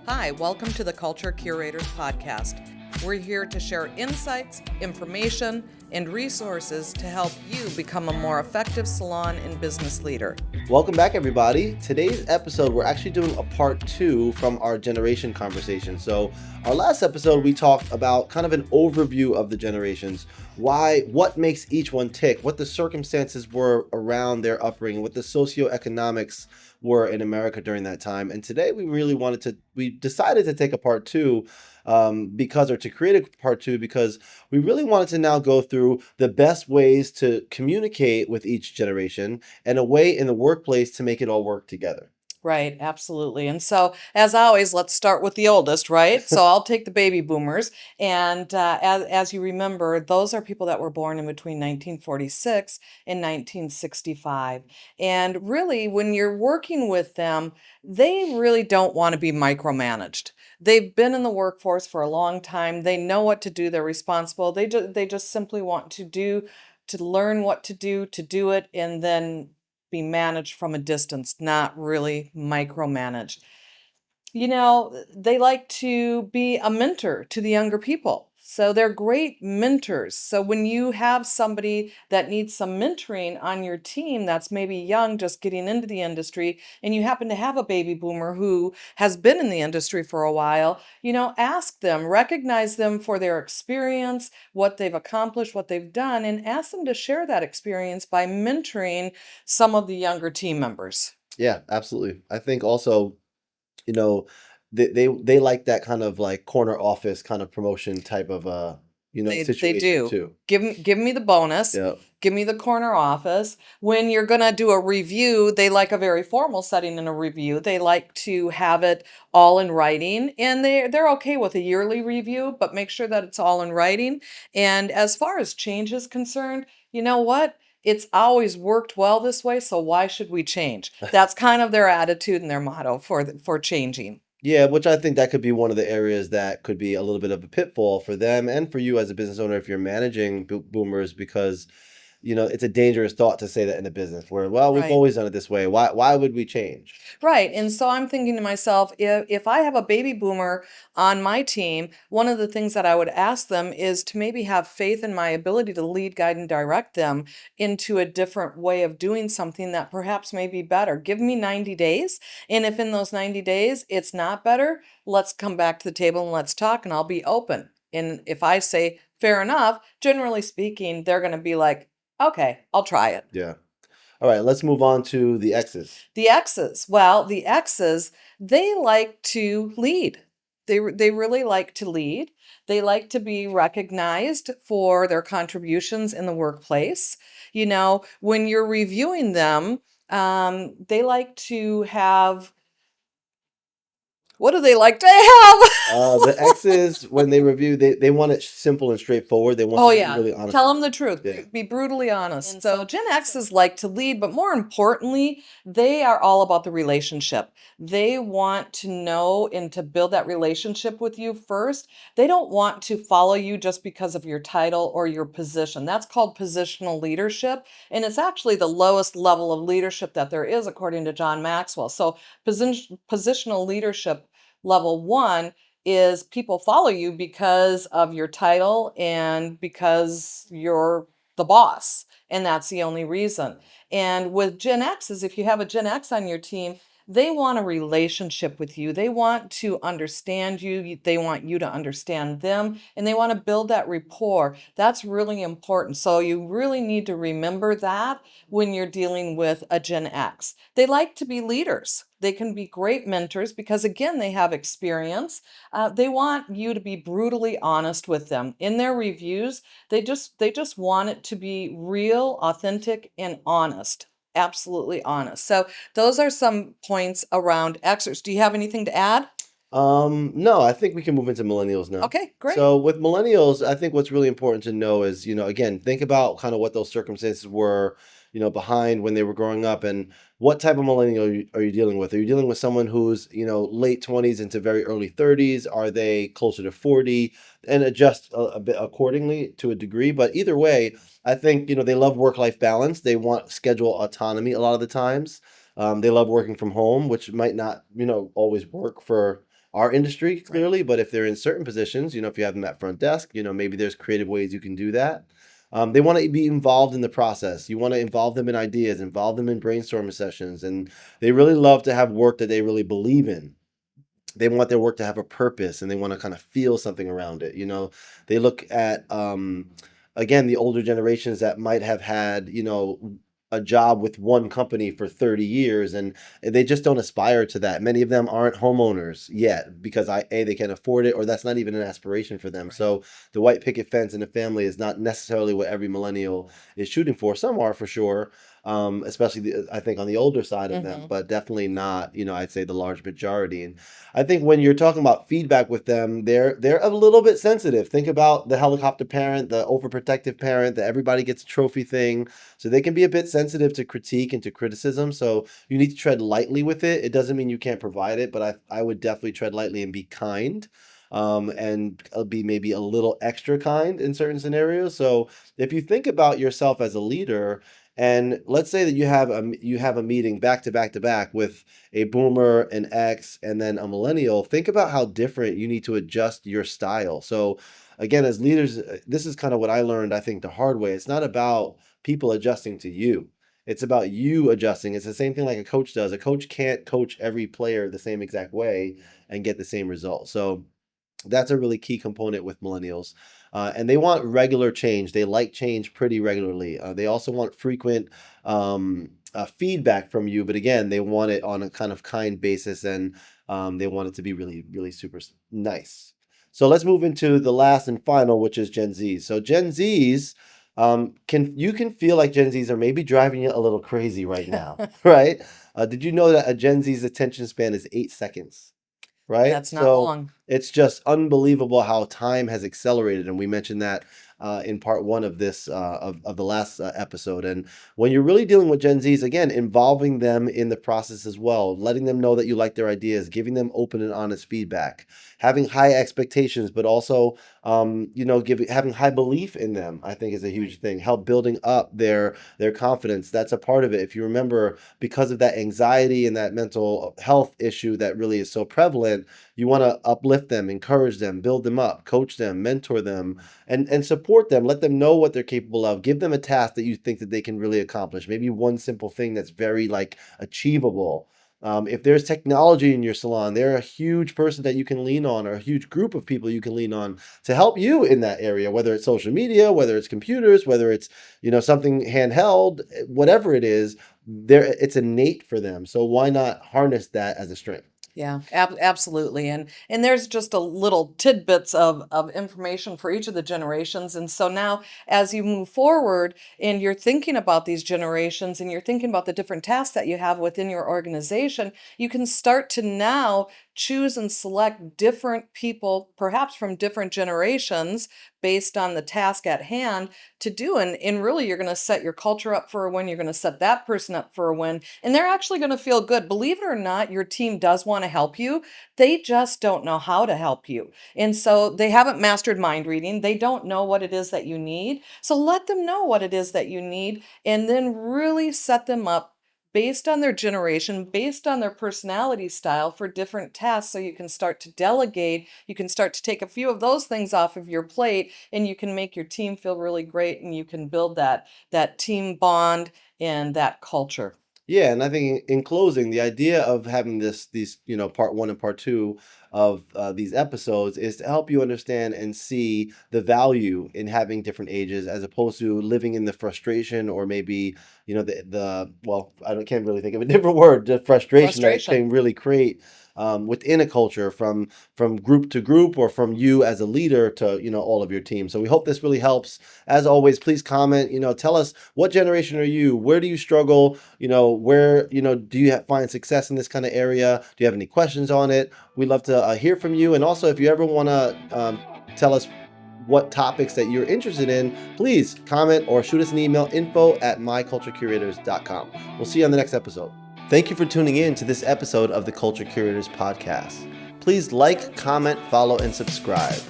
Hi, welcome to the Culture Curators Podcast. We're here to share insights, information, and resources to help you become a more effective salon and business leader. Welcome back, everybody. Today's episode, we're actually doing a part 2 from our generation conversation. So our last episode, we talked about kind of an overview of the generations, what makes each one tick, what the circumstances were around their upbringing, what the socioeconomics were in America during that time. And today we decided to take a part 2 to create a part 2 because we really wanted to now go through the best ways to communicate with each generation and a way in the workplace to make it all work together. Right, absolutely. And so, as always, let's start with the oldest, right? So I'll take the baby boomers. And as you remember, those are people that were born in between 1946 and 1965. And really, when you're working with them, they really don't want to be micromanaged. They've been in the workforce for a long time. They know what to do. They're responsible. They just simply want to learn what to do it, and then be managed from a distance, not really micromanaged. They like to be a mentor to the younger people. So they're great mentors. So when you have somebody that needs some mentoring on your team that's maybe young, just getting into the industry, and you happen to have a baby boomer who has been in the industry for a while, ask them, recognize them for their experience, what they've accomplished, what they've done, and ask them to share that experience by mentoring some of the younger team members. Yeah, absolutely. I think also, you know, they like that kind of like corner office kind of promotion type of They situation do. too. Give me the bonus. Yeah. Give me the corner office. When you're gonna do a review, they like a very formal setting in a review. They like to have it all in writing, and they're okay with a yearly review, but make sure that it's all in writing. And as far as change is concerned, you know what? It's always worked well this way, so why should we change? That's kind of their attitude and their motto for changing. Yeah, which I think that could be one of the areas that could be a little bit of a pitfall for them and for you as a business owner if you're managing boomers because it's a dangerous thought to say that in a business where, well, we've Right. always done it this way. Why would we change? Right. And so I'm thinking to myself, if I have a baby boomer on my team, one of the things that I would ask them is to maybe have faith in my ability to lead, guide, and direct them into a different way of doing something that perhaps may be better. Give me 90 days. And if in those 90 days it's not better, let's come back to the table and let's talk, and I'll be open. And if I say, fair enough, generally speaking, they're going to be like, okay, I'll try it. Yeah. All right, let's move on to the X's. The X's, well, the X's, they like to lead. They really like to lead. They like to be recognized for their contributions in the workplace. When you're reviewing them, they like to have, what do they like to have? The X's, when they review, they want it simple and straightforward. They want Oh, you to be yeah. really honest. Tell them the truth. Yeah. Be brutally honest. And so Gen X's like to lead, but more importantly, they are all about the relationship. They want to know and to build that relationship with you first. They don't want to follow you just because of your title or your position. That's called positional leadership. And it's actually the lowest level of leadership that there is, according to John Maxwell. So positional leadership level 1 is people follow you because of your title and because you're the boss. And that's the only reason. And with Gen X's, if you have a Gen X on your team, they want a relationship with you. They want to understand you. They want you to understand them, and they want to build that rapport. That's really important. So you really need to remember that when you're dealing with a Gen X. They like to be leaders. They can be great mentors because, again, they have experience. They want you to be brutally honest with them in their reviews. They just want it to be real, authentic, and honest. Absolutely honest. So those are some points around Xers. Do you have anything to add? No, I think we can move into millennials now. Okay, great. So with millennials, I think what's really important to know is, again, think about kind of what those circumstances were, behind when they were growing up and what type of millennial are you dealing with? Are you dealing with someone who's, late 20s into very early 30s? Are they closer to 40? And adjust a bit accordingly to a degree. But either way, I think, they love work-life balance. They want schedule autonomy a lot of the times. They love working from home, which might not, always work for our industry clearly, but if they're in certain positions, if you have them at front desk, maybe there's creative ways you can do that. They want to be involved in the process. You want to involve them in ideas, involve them in brainstorming sessions, and they really love to have work that they really believe in. They want their work to have a purpose, and they want to kind of feel something around it. They look at, again, the older generations that might have had, a job with one company for 30 years, and they just don't aspire to that. Many of them aren't homeowners yet because they can't afford it, or that's not even an aspiration for them. Right. So the white picket fence in a family is not necessarily what every millennial is shooting for. Some are, for sure. Especially I think on the older side of them, but definitely not, I'd say the large majority. And I think when you're talking about feedback with them, they're a little bit sensitive. Think about the helicopter parent, the overprotective parent, that everybody gets a trophy thing. So they can be a bit sensitive to critique and to criticism. So you need to tread lightly with it. It doesn't mean you can't provide it, but I would definitely tread lightly and be kind. And be maybe a little extra kind in certain scenarios. So if you think about yourself as a leader, and let's say that you have a meeting back to back to back with a boomer, an X, and then a millennial, think about how different you need to adjust your style. So again, as leaders, this is kind of what I learned, I think, the hard way. It's not about people adjusting to you. It's about you adjusting. It's the same thing like a coach does. A coach can't coach every player the same exact way and get the same result. So that's a really key component with millennials. And they want regular change. They like change pretty regularly. They also want frequent feedback from you. But again, they want it on a kind of kind basis, and they want it to be really, really super nice. So let's move into the last and final, which is Gen Zs. So Gen Zs, can feel like Gen Zs are maybe driving you a little crazy right now, right? Did you know that a Gen Z's attention span is 8 seconds? Right? That's not So long. it's just unbelievable how time has accelerated. And we mentioned that in part one of this, of the last episode. And when you're really dealing with Gen Zs, again, involving them in the process as well, letting them know that you like their ideas, giving them open and honest feedback, having high expectations, but also, having high belief in them, I think is a huge thing. Help building up their confidence. That's a part of it. If you remember, because of that anxiety and that mental health issue that really is so prevalent, you want to uplift them, encourage them, build them up, coach them, mentor them, and support them. Let them know what they're capable of. Give them a task that you think that they can really accomplish. Maybe one simple thing that's very achievable. If there's technology in your salon, they're a huge person that you can lean on, or a huge group of people you can lean on to help you in that area, whether it's social media, whether it's computers, whether it's, something handheld, whatever it is, it's innate for them. So why not harness that as a strength? Yeah, absolutely. And there's just a little tidbits of information for each of the generations. And so now as you move forward and you're thinking about these generations and you're thinking about the different tasks that you have within your organization, you can start to now choose and select different people, perhaps from different generations, based on the task at hand to do. And really, you're going to set your culture up for a win. You're going to set that person up for a win. And they're actually going to feel good. Believe it or not, your team does want to help you. They just don't know how to help you. And so they haven't mastered mind reading. They don't know what it is that you need. So let them know what it is that you need, and then really set them up based on their generation, based on their personality style for different tasks. So you can start to delegate, you can start to take a few of those things off of your plate, and you can make your team feel really great, and you can build that team bond and that culture. Yeah, and I think in closing, the idea of having these, part one and part two of these episodes is to help you understand and see the value in having different ages, as opposed to living in the frustration, or maybe, can't really think of a different word, the frustration that Frustration. can really create within a culture, from group to group, or from you as a leader to, all of your team. So we hope this really helps. As always, please comment, tell us, what generation are you? Where do you struggle? Where, do you find success in this kind of area? Do you have any questions on it? We'd love to hear from you. And also, if you ever want to tell us what topics that you're interested in, please comment or shoot us an email, info@myculturecurators.com. We'll see you on the next episode. Thank you for tuning in to this episode of the Culture Curators podcast. Please like, comment, follow, and subscribe.